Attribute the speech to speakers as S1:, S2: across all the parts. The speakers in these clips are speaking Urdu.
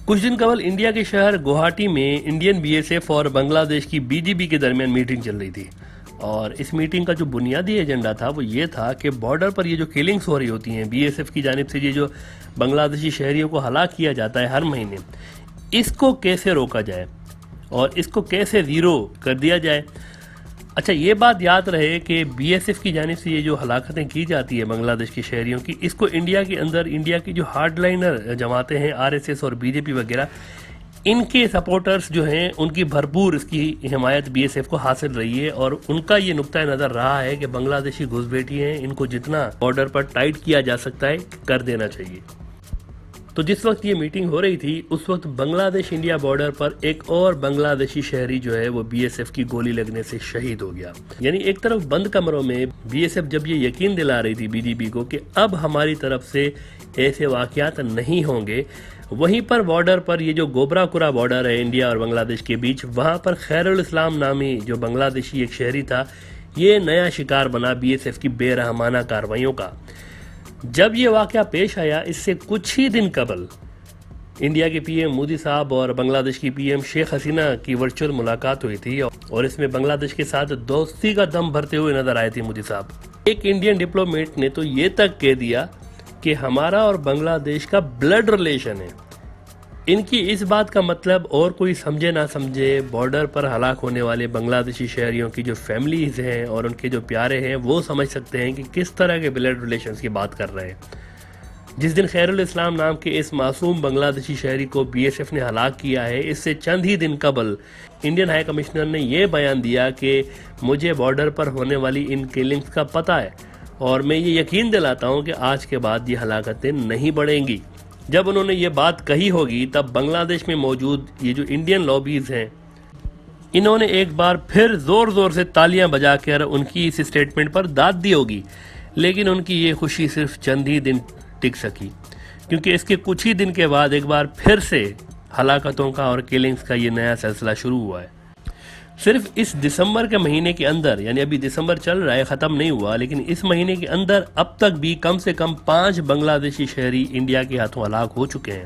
S1: کچھ دن قبل انڈیا کے شہر گوہاٹی میں انڈین بی ایس ایف اور بنگلہ دیش کی بی جے پی کے درمیان میٹنگ چل رہی تھی، اور اس میٹنگ کا جو بنیادی ایجنڈا تھا وہ یہ تھا کہ بارڈر پر یہ جو کلنگز ہو رہی ہوتی ہیں بی ایس ایف کی جانب سے، یہ جو بنگلہ دیشی شہریوں کو ہلاک کیا جاتا ہے ہر مہینے، اس کو کیسے روکا جائے اور اس کو کیسے زیرو کر دیا جائے۔ اچھا، یہ بات یاد رہے کہ بی ایس ایف کی جانب سے یہ جو ہلاکتیں کی جاتی ہیں بنگلہ دیش کے شہریوں کی، اس کو انڈیا کے اندر انڈیا کی جو ہارڈ لائنر جماعتیں ہیں آر ایس ایس اور بی جے پی وغیرہ، ان کے سپورٹرز جو ہیں ان کی بھرپور اس کی حمایت بی ایس ایف کو حاصل رہی ہے، اور ان کا یہ نقطہ نظر رہا ہے کہ بنگلہ دیشی گھس بیٹھی ہیں، ان کو جتنا بارڈر پر ٹائٹ کیا جا سکتا ہے کر دینا چاہیے۔ تو جس وقت یہ میٹنگ ہو رہی تھی اس وقت بنگلہ دیش انڈیا بارڈر پر ایک اور بنگلہ دیشی شہری جو ہے وہ بی ایس ایف کی گولی لگنے سے شہید ہو گیا۔ یعنی ایک طرف بند کمروں میں بی ایس ایف جب یہ یقین دلا رہی تھی بی جے پی کو کہ اب ہماری طرف سے ایسے واقعات نہیں ہوں گے، وہیں پر بارڈر پر یہ جو گوبرا کورا بارڈر ہے انڈیا اور بنگلہ دیش کے بیچ، وہاں پر خیر الاسلام نامی جو بنگلہ دیشی ایک شہری تھا، یہ نیا شکار بنا بی ایس ایف کی بے رحمانہ کارروائیوں کا۔ جب یہ واقعہ پیش آیا اس سے کچھ ہی دن قبل انڈیا کے پی ایم مودی صاحب اور بنگلہ دیش کی پی ایم شیخ حسینہ کی ورچوئل ملاقات ہوئی تھی، اور اس میں بنگلہ دیش کے ساتھ دوستی کا دم بھرتے ہوئے نظر آئے تھے مودی صاحب۔ ایک انڈین ڈپلومیٹ نے تو یہ تک کہہ دیا کہ ہمارا اور بنگلہ دیش کا بلڈ ریلیشن ہے۔ ان کی اس بات کا مطلب اور کوئی سمجھے نہ سمجھے، بارڈر پر ہلاک ہونے والے بنگلہ دیشی شہریوں کی جو فیملیز ہیں اور ان کے جو پیارے ہیں وہ سمجھ سکتے ہیں کہ کس طرح کے بلڈ ریلیشنز کی بات کر رہے ہیں۔ جس دن خیر الاسلام نام کے اس معصوم بنگلہ دیشی شہری کو بی ایس ایف نے ہلاک کیا ہے، اس سے چند ہی دن قبل انڈین ہائی کمشنر نے یہ بیان دیا کہ مجھے بارڈر پر ہونے والی ان کلنگز کا پتہ ہے، اور میں یہ یقین دلاتا ہوں کہ آج کے بعد یہ ہلاکتیں نہیں بڑھیں گی۔ جب انہوں نے یہ بات کہی ہوگی تب بنگلہ دیش میں موجود یہ جو انڈین لابیز ہیں، انہوں نے ایک بار پھر زور زور سے تالیاں بجا کر ان کی اس اسٹیٹمنٹ پر داد دی ہوگی، لیکن ان کی یہ خوشی صرف چند ہی دن ٹک سکی، کیونکہ اس کے کچھ ہی دن کے بعد ایک بار پھر سے ہلاکتوں کا اور کلنگز کا یہ نیا سلسلہ شروع ہوا ہے۔ صرف اس دسمبر کے مہینے کے اندر، یعنی ابھی دسمبر چل رہا ہے، ختم نہیں ہوا، لیکن اس مہینے کے اندر اب تک بھی کم سے کم 5 بنگلہ دیشی شہری انڈیا کے ہاتھوں ہلاک ہو چکے ہیں۔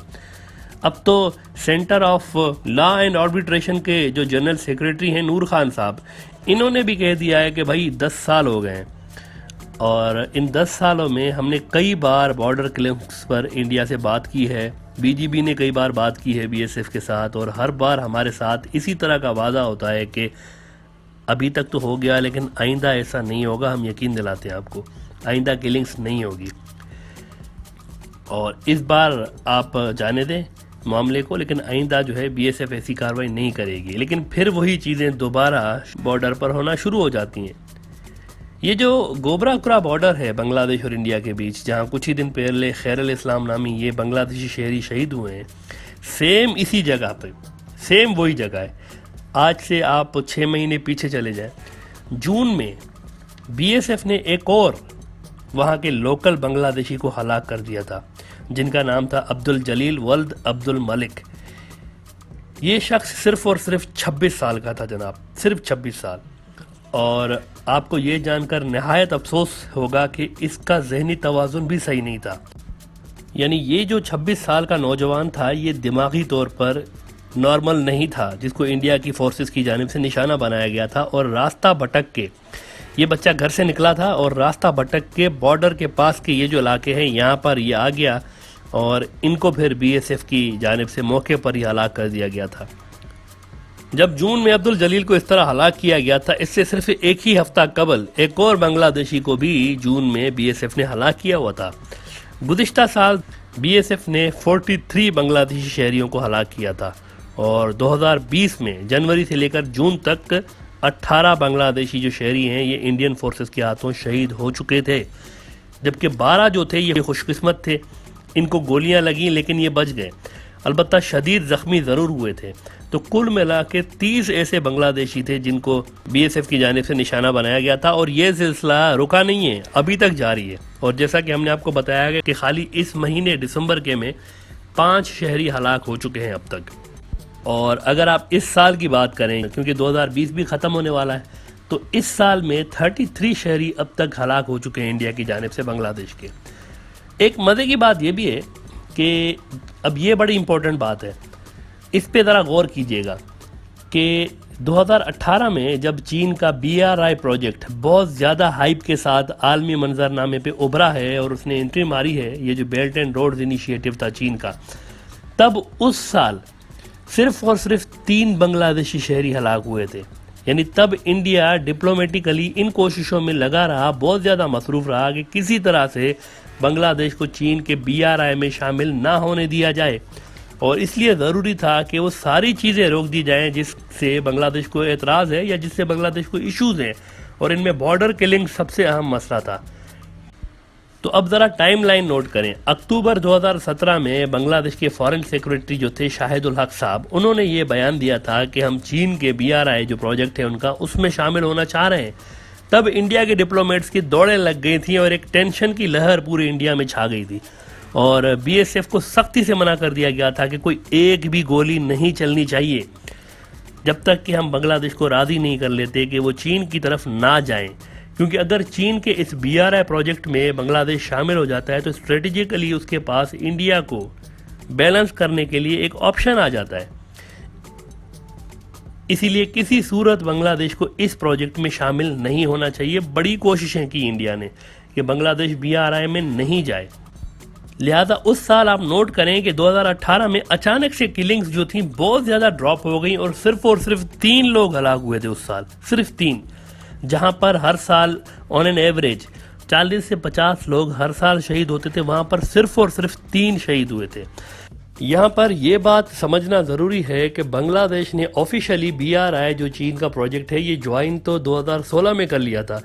S1: اب تو centre of law and arbitration کے جو جنرل سیکریٹری ہیں نور خان صاحب، انہوں نے بھی کہہ دیا ہے کہ بھائی 10 سال ہو گئے ہیں، اور ان 10 سالوں میں ہم نے کئی بار بارڈر کلنگز پر انڈیا سے بات کی ہے، بی جے پی نے کئی بار بات کی ہے بی ایس ایف کے ساتھ، اور ہر بار ہمارے ساتھ اسی طرح کا وعدہ ہوتا ہے کہ ابھی تک تو ہو گیا لیکن آئندہ ایسا نہیں ہوگا، ہم یقین دلاتے ہیں آپ کو، آئندہ کلنگز نہیں ہوگی، اور اس بار آپ جانے دیں معاملے کو، لیکن آئندہ جو ہے بی ایس ایف ایسی کارروائی نہیں کرے گی۔ لیکن پھر وہی چیزیں دوبارہ بارڈر پر ہونا شروع ہو جاتی ہیں۔ یہ جو گوبرا کورا بارڈر ہے بنگلہ دیش اور انڈیا کے بیچ، جہاں کچھ ہی دن پہلے خیر الاسلام نامی یہ بنگلہ دیشی شہری شہید ہوئے ہیں، سیم اسی جگہ پہ، سیم وہی جگہ ہے۔ آج سے آپ 6 مہینے پیچھے چلے جائیں، جون میں بی ایس ایف نے ایک اور وہاں کے لوکل بنگلہ دیشی کو ہلاک کر دیا تھا، جن کا نام تھا عبد الجلیل ولد عبد الملک۔ یہ شخص صرف اور صرف 26 سال کا تھا جناب، صرف 26 سال، اور آپ کو یہ جان کر نہایت افسوس ہوگا کہ اس کا ذہنی توازن بھی صحیح نہیں تھا۔ یعنی یہ جو 26 سال کا نوجوان تھا یہ دماغی طور پر نارمل نہیں تھا، جس کو انڈیا کی فورسز کی جانب سے نشانہ بنایا گیا تھا، اور راستہ بھٹک کے یہ بچہ گھر سے نکلا تھا، اور راستہ بھٹک کے بارڈر کے پاس کے یہ جو علاقے ہیں یہاں پر یہ آ گیا، اور ان کو پھر بی ایس ایف کی جانب سے موقع پر ہی ہلاک کر دیا گیا تھا۔ جب جون میں عبد الجلیل کو اس طرح ہلاک کیا گیا تھا، اس سے صرف ایک ہی ہفتہ قبل ایک اور بنگلہ دیشی کو بھی جون میں بی ایس ایف نے ہلاک کیا ہوا تھا۔ گزشتہ سال بی ایس ایف نے 43 بنگلہ دیشی شہریوں کو ہلاک کیا تھا، اور 2020 میں جنوری سے لے کر جون تک 18 بنگلہ دیشی جو شہری ہیں یہ انڈین فورسز کے ہاتھوں شہید ہو چکے تھے، جبکہ 12 جو تھے یہ خوش قسمت تھے، ان کو گولیاں لگیں لیکن یہ بچ گئے، البتہ شدید زخمی ضرور ہوئے تھے۔ تو کل ملا کے 30 ایسے بنگلہ دیشی تھے جن کو بی ایس ایف کی جانب سے نشانہ بنایا گیا تھا، اور یہ سلسلہ رکا نہیں ہے، ابھی تک جاری ہے۔ اور جیسا کہ ہم نے آپ کو بتایا گیا کہ خالی اس مہینے دسمبر کے میں 5 شہری ہلاک ہو چکے ہیں اب تک، اور اگر آپ اس سال کی بات کریں، کیونکہ 2020 بھی ختم ہونے والا ہے، تو اس سال میں 33 شہری اب تک ہلاک ہو چکے ہیں انڈیا کی جانب سے بنگلہ دیش کے۔ ایک مزے کی بات یہ بھی ہے کہ اب یہ بڑی امپورٹنٹ بات ہے، اس پہ ذرا غور کیجئے گا کہ 2018 میں جب چین کا BRI پروجیکٹ بہت زیادہ ہائپ کے ساتھ عالمی منظرنامے پہ ابھرا ہے اور اس نے انٹری ماری ہے، یہ جو بیلٹ اینڈ روڈز انیشیٹو تھا چین کا، تب اس سال صرف اور صرف 3 بنگلہ دیشی شہری ہلاک ہوئے تھے. یعنی تب انڈیا ڈپلومیٹیکلی ان کوششوں میں لگا رہا، بہت زیادہ مصروف رہا کہ کسی طرح سے بنگلہ دیش کو چین کے BRI میں شامل نہ ہونے دیا جائے، اور اس لیے ضروری تھا کہ وہ ساری چیزیں روک دی جائیں جس سے بنگلہ دیش کو اعتراض ہے یا جس سے بنگلہ دیش کو ایشوز ہیں، اور ان میں بارڈر کلنگ سب سے اہم مسئلہ تھا. تو اب ذرا ٹائم لائن نوٹ کریں. اکتوبر 2017 میں بنگلہ دیش کے فارن سیکریٹری جو تھے شاہد الحق صاحب، انہوں نے یہ بیان دیا تھا کہ ہم چین کے BRI جو پروجیکٹ ہے ان کا، اس میں شامل ہونا چاہ رہے ہیں. تب انڈیا کے ڈپلومیٹس کی دوڑیں لگ گئی تھیں اور ایک ٹینشن کی لہر پورے انڈیا میں چھا گئی تھی، اور BSF کو سختی سے منع کر دیا گیا تھا کہ کوئی ایک بھی گولی نہیں چلنی چاہیے جب تک کہ ہم بنگلہ دیش کو راضی نہیں کر لیتے کہ وہ چین کی طرف نہ جائیں، کیونکہ اگر چین کے اس BRI پروجیکٹ میں بنگلہ دیش شامل ہو جاتا ہے تو اسٹریٹجیکلی اس کے پاس انڈیا کو بیلنس کرنے کے لیے ایک آپشن آ جاتا ہے. اسی لیے کسی صورت بنگلہ دیش کو اس پروجیکٹ میں شامل نہیں ہونا چاہیے. بڑی کوششیں کی انڈیا نے کہ بنگلہ دیش BRI میں نہیں جائے. لہذا اس سال آپ نوٹ کریں کہ 2018 میں اچانک سے کلنگز جو تھیں بہت زیادہ ڈراپ ہو گئیں، اور صرف 3 لوگ ہلاک ہوئے تھے اس سال، صرف 3، جہاں پر ہر سال آن این ایوریج 40 سے 50 لوگ ہر سال شہید ہوتے تھے، وہاں پر صرف 3 شہید ہوئے تھے. یہاں پر یہ بات سمجھنا ضروری ہے کہ بنگلہ دیش نے آفیشلی BRI جو چین کا پروجیکٹ ہے یہ جوائن تو 2016 میں کر لیا تھا،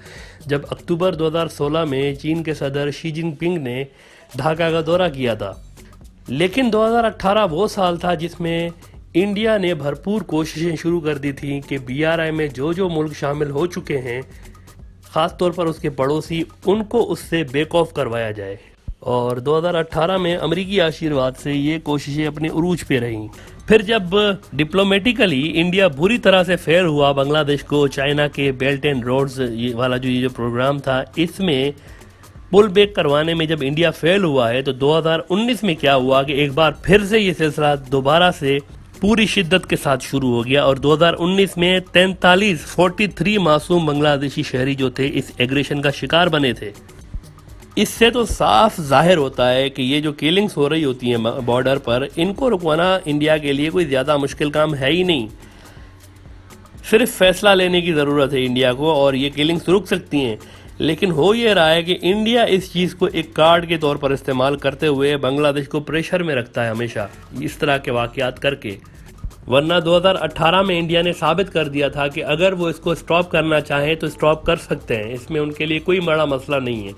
S1: جب اکتوبر 2016 میں چین کے صدر شی جن پنگ نے ڈھاکہ کا دورہ کیا تھا. لیکن 2018 وہ سال تھا جس میں انڈیا نے بھرپور کوششیں شروع کر دی تھیں کہ BRI میں جو ملک شامل ہو چکے ہیں، خاص طور پر اس کے پڑوسی، ان کو اس سے بیک آف کروایا جائے. اور 2018 میں امریکی آشیرواد سے یہ کوششیں اپنے عروج پہ رہیں. پھر جب ڈپلومیٹیکلی انڈیا بری طرح سے فیل ہوا بنگلہ دیش کو چائنا کے بیلٹ اینڈ روڈز والا جو پروگرام تھا، اس میں پل بیک کروانے میں جب انڈیا فیل ہوا ہے، تو 2019 میں کیا ہوا کہ ایک بار پھر سے یہ سلسلہ دوبارہ سے پوری شدت کے ساتھ شروع ہو گیا، اور 2019 میں 43 معصوم بنگلہ دیشی شہری جو تھے اس ایگریشن کا شکار بنے تھے. اس سے تو صاف ظاہر ہوتا ہے کہ یہ جو کلنگز ہو رہی ہوتی ہیں بارڈر پر، ان کو رکوانا انڈیا کے لیے کوئی زیادہ مشکل کام ہے ہی نہیں. صرف فیصلہ لینے کی ضرورت ہے انڈیا کو، اور یہ کلنگز رک سکتی ہیں. لیکن ہو یہ رہا ہے کہ انڈیا اس چیز کو ایک کارڈ کے طور پر استعمال کرتے ہوئے بنگلہ دیش کو پریشر میں رکھتا ہے ہمیشہ اس طرح کے واقعات کر کے. ورنہ 2018 میں انڈیا نے ثابت کر دیا تھا کہ اگر وہ اس کو سٹاپ کرنا چاہیں تو سٹاپ کر سکتے ہیں، اس میں ان کے لیے کوئی بڑا مسئلہ نہیں ہے.